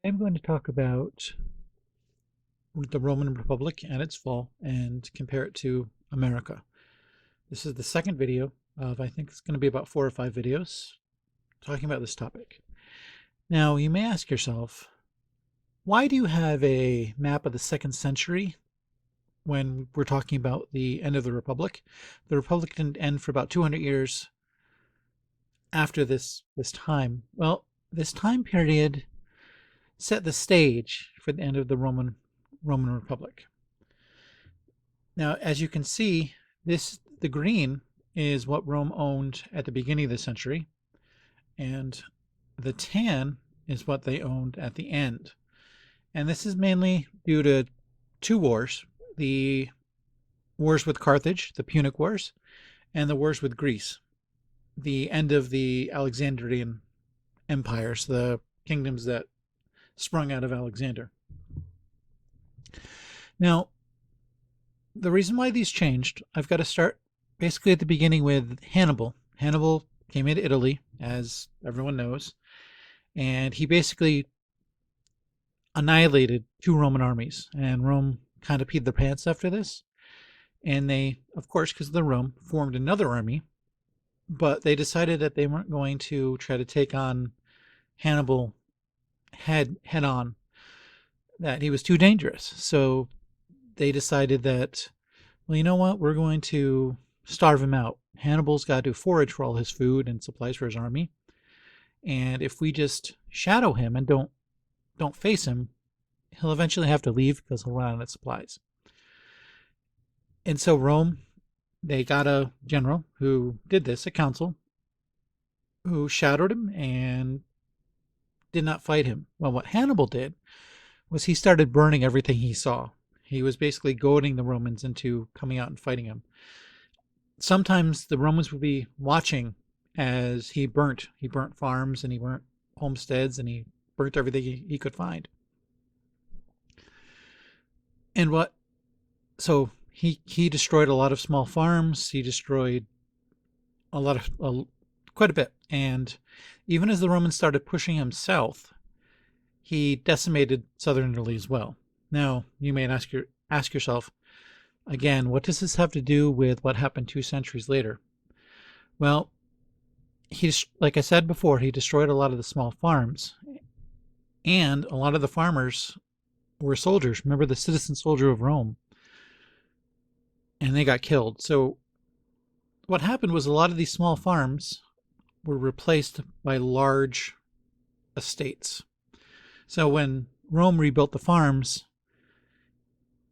I'm going to talk about the Roman Republic and its fall and compare it to America. This is the second video of, I think it's going to be about 4 or 5 videos talking about this topic. Now, you may ask yourself, why do you have a map of the 2nd century when we're talking about the end of the Republic? The Republic didn't end for about 200 years after this time. Well, this time period set the stage for the end of the Roman Republic. Now, as you can see, the green is what Rome owned at the beginning of the century, and the tan is what they owned at the end. And this is mainly due to 2 wars: the wars with Carthage, the Punic Wars, and the wars with Greece, the end of the Alexandrian empires, the kingdoms that sprung out of Alexander. Now, the reason why these changed, I've got to start basically at the beginning with Hannibal. Hannibal came into Italy, as everyone knows, and he basically annihilated 2 Roman armies, and Rome kind of peed their pants after this. And they, of course, because they're Rome, formed another army, but they decided that they weren't going to try to take on Hannibal head on, that he was too dangerous. So they decided that, well, you know what, we're going to starve him out. Hannibal's got to forage for all his food and supplies for his army, and if we just shadow him and don't face him, he'll eventually have to leave because he'll run out of supplies. And so Rome, they got a general who did this, a council, who shadowed him and did not fight him. Well, what Hannibal did was he started burning everything he saw. He was basically goading the Romans into coming out and fighting him. Sometimes the Romans would be watching as he burnt farms, and he burnt homesteads, and he burnt everything he could find. And so he destroyed a lot of small farms. He destroyed quite a bit. And even as the Romans started pushing him south, he decimated southern Italy as well. Now, you may ask yourself, again, what does this have to do with what happened 2 centuries later? Well, like I said before, he destroyed a lot of the small farms, and a lot of the farmers were soldiers. Remember the citizen soldier of Rome? And they got killed. So what happened was a lot of these small farms were replaced by large estates. So when Rome rebuilt the farms,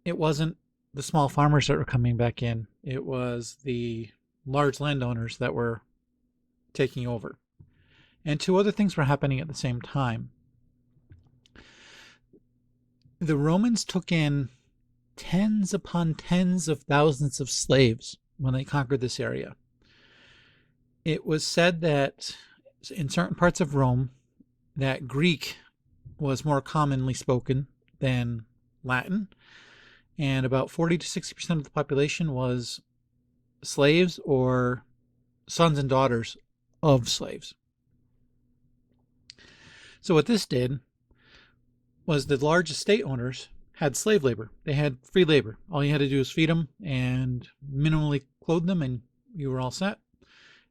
it wasn't the small farmers that were coming back in. It was the large landowners that were taking over. And 2 other things were happening at the same time. The Romans took in tens upon tens of thousands of slaves when they conquered this area. It was said that in certain parts of Rome that Greek was more commonly spoken than Latin, and about 40 to 60% of the population was slaves or sons and daughters of slaves. So what this did was the large estate owners had slave labor. They had free labor. All you had to do was feed them and minimally clothe them, and you were all set.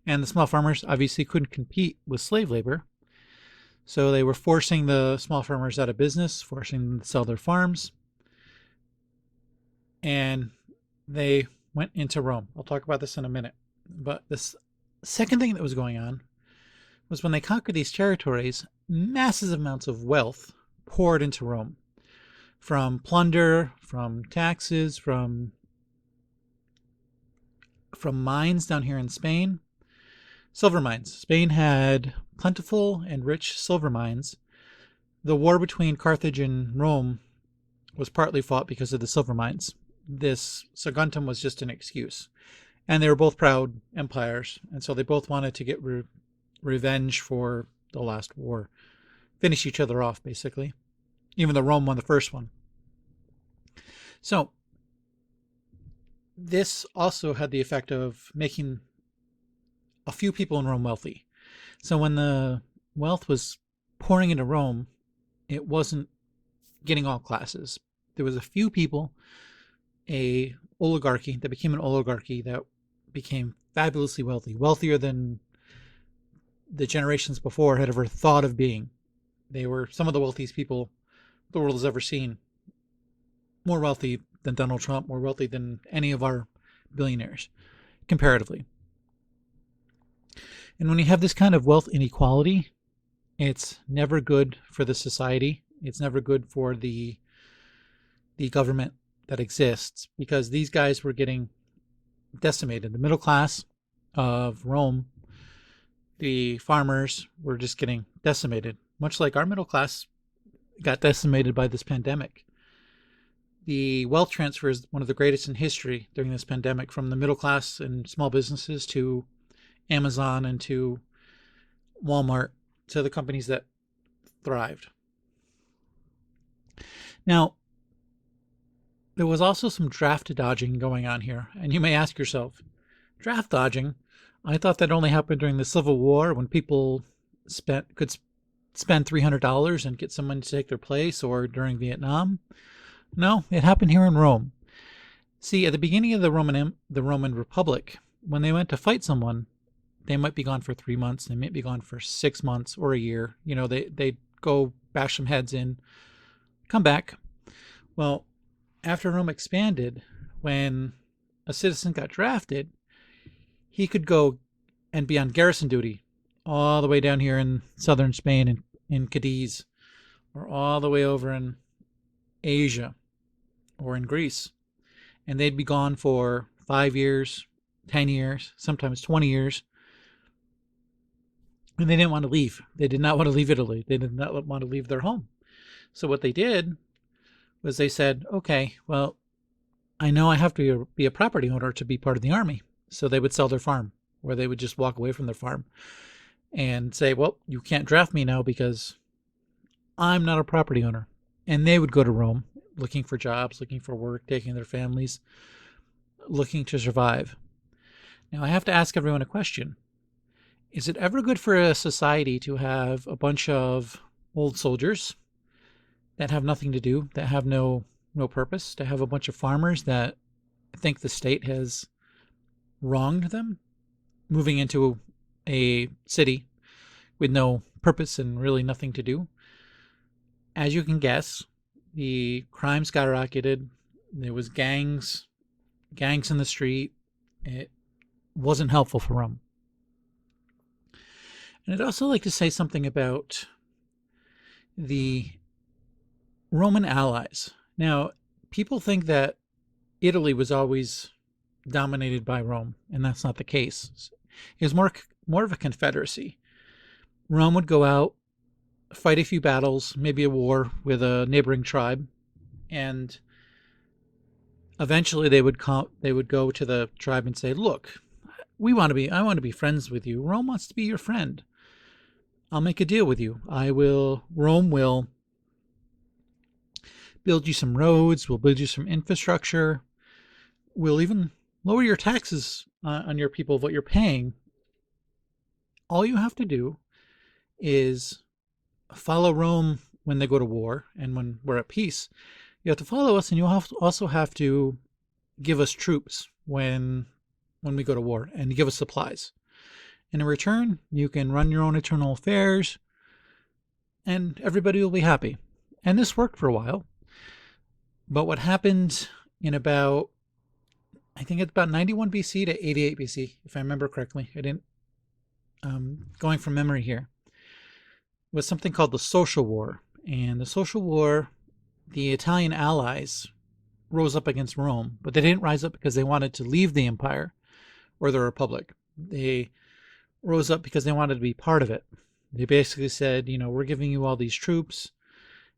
And the small farmers obviously couldn't compete with slave labor, so they were forcing the small farmers out of business, forcing them to sell their farms, and they went into Rome. I'll talk about this in a minute. But this second thing that was going on was when they conquered these territories, massive amounts of wealth poured into Rome, from plunder, from taxes, from mines down here in Spain. Silver mines. Spain had plentiful and rich silver mines. The war between Carthage and Rome was partly fought because of the silver mines. This Saguntum was just an excuse. And they were both proud empires, and so they both wanted to get revenge for the last war. Finish each other off, basically. Even though Rome won the first one. So, this also had the effect of making a few people in Rome wealthy. So when the wealth was pouring into Rome, it wasn't getting all classes. There was a few people, a oligarchy that became an oligarchy that became fabulously wealthy, wealthier than the generations before had ever thought of being. They were some of the wealthiest people the world has ever seen. More wealthy than Donald Trump, more wealthy than any of our billionaires, comparatively. And when you have this kind of wealth inequality, it's never good for the society. It's never good for the government that exists, because these guys were getting decimated. The middle class of Rome, the farmers, were just getting decimated, much like our middle class got decimated by this pandemic. The wealth transfer is one of the greatest in history during this pandemic, from the middle class and small businesses to Amazon and to Walmart, to the companies that thrived. Now, there was also some draft dodging going on here, and you may ask yourself, draft dodging? I thought that only happened during the Civil War, when people could spend $300 and get someone to take their place, or during Vietnam. No, it happened here in Rome. See, at the beginning of the Roman Republic, when they went to fight someone, they might be gone for 3 months, they might be gone for 6 months or a year. You know, they'd go bash some heads in, come back. Well, after Rome expanded, when a citizen got drafted, he could go and be on garrison duty all the way down here in southern Spain, in Cadiz, or all the way over in Asia or in Greece. And they'd be gone for 5 years, 10 years, sometimes 20 years. And they didn't want to leave. They did not want to leave Italy. They did not want to leave their home. So what they did was they said, okay, well, I know I have to be a property owner to be part of the army. So they would sell their farm, or they would just walk away from their farm and say, well, you can't draft me now because I'm not a property owner. And they would go to Rome looking for jobs, looking for work, taking their families, looking to survive. Now, I have to ask everyone a question. Is it ever good for a society to have a bunch of old soldiers that have nothing to do, that have no purpose, to have a bunch of farmers that think the state has wronged them, moving into a city with no purpose and really nothing to do? As you can guess, the crime skyrocketed. There was gangs in the street. It wasn't helpful for Rome. And I'd also like to say something about the Roman allies. Now, people think that Italy was always dominated by Rome, and that's not the case. It was more of a confederacy. Rome would go out, fight a few battles, maybe a war with a neighboring tribe, and eventually they would go to the tribe and say, look, I want to be friends with you. Rome wants to be your friend. I'll make a deal with you. Rome will build you some roads, we'll build you some infrastructure, we'll even lower your taxes on your people of what you're paying. All you have to do is follow Rome when they go to war, and when we're at peace, you have to follow us, and you also have to give us troops when we go to war, and give us supplies. And in return, you can run your own internal affairs, and everybody will be happy. And this worked for a while. But what happened in I think it's about 91 BC to 88 BC, if I remember correctly. I didn't, going from memory here, was something called the Social War. And the Social War, the Italian allies rose up against Rome, but they didn't rise up because they wanted to leave the empire or the republic. They rose up because they wanted to be part of it. They basically said, we're giving you all these troops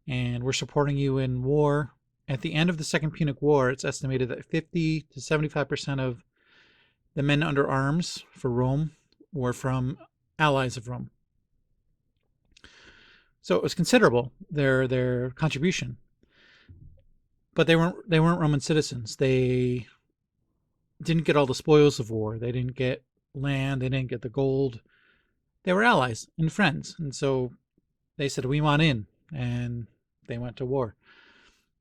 and we're supporting you in war. At the end of the Second Punic War, it's estimated that 50 to 75% of the men under arms for Rome were from allies of Rome. So it was considerable, their contribution. But they weren't Roman citizens. They didn't get all the spoils of war. They didn't get land. They didn't get the gold. They were allies and friends. And so they said, we want in. and they went to war.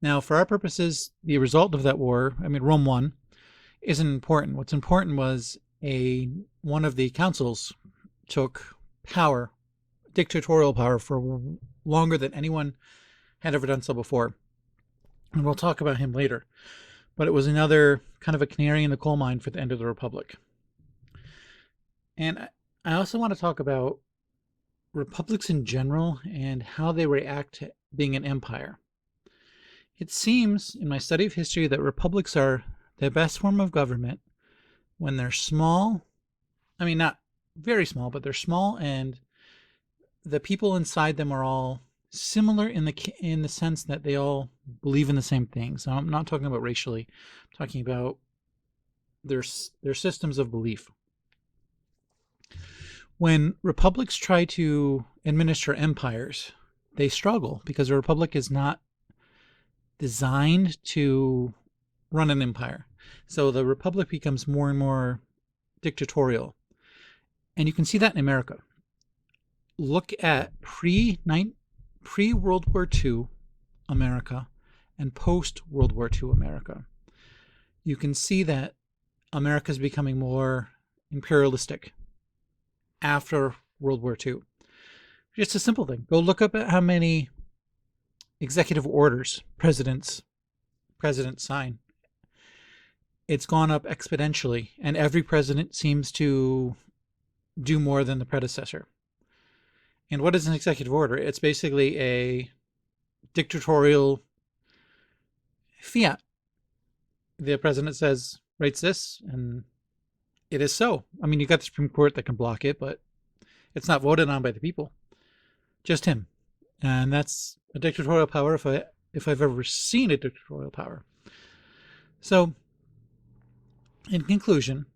Now, for our purposes, the result of that war, I mean, Rome won, isn't important. What's important was one of the councils took power, dictatorial power, for longer than anyone had ever done so before. And we'll talk about him later. But it was another kind of a canary in the coal mine for the end of the Republic. And I also want to talk about republics in general and how they react to being an empire. It seems in my study of history that republics are the best form of government when they're small. I mean, not very small, but they're small, and the people inside them are all similar in the sense that they all believe in the same things. So I'm not talking about racially. I'm talking about their systems of belief. When republics try to administer empires, they struggle because a republic is not designed to run an empire. So the republic becomes more and more dictatorial. And you can see that in America. Look at pre-World War II America and post-World War II America. You can see that America is becoming more imperialistic after World War II. Just a simple thing. Go look up at how many executive orders presidents sign. It's gone up exponentially, and every president seems to do more than the predecessor. And what is an executive order? It's basically a dictatorial fiat. The president writes this, and it is so. I mean, you got the Supreme Court that can block it, but it's not voted on by the people. Just him. And that's a dictatorial power if I've ever seen a dictatorial power. So, in conclusion,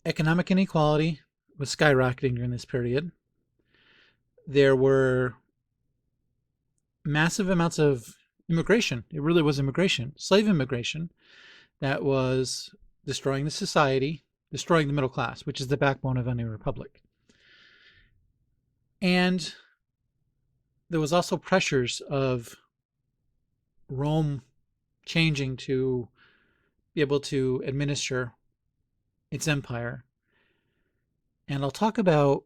economic inequality was skyrocketing during this period. There were massive amounts of immigration. It really was immigration, slave immigration, that was destroying the society, destroying the middle class, which is the backbone of any republic. And there was also pressures of Rome changing to be able to administer its empire. And I'll talk about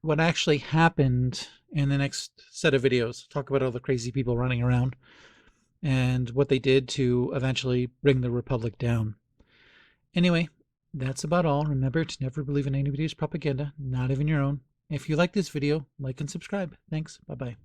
what actually happened in the next set of videos. Talk about all the crazy people running around and what they did to eventually bring the republic down. Anyway, that's about all. Remember to never believe in anybody's propaganda, not even your own. If you like this video, like and subscribe. Thanks. Bye-bye.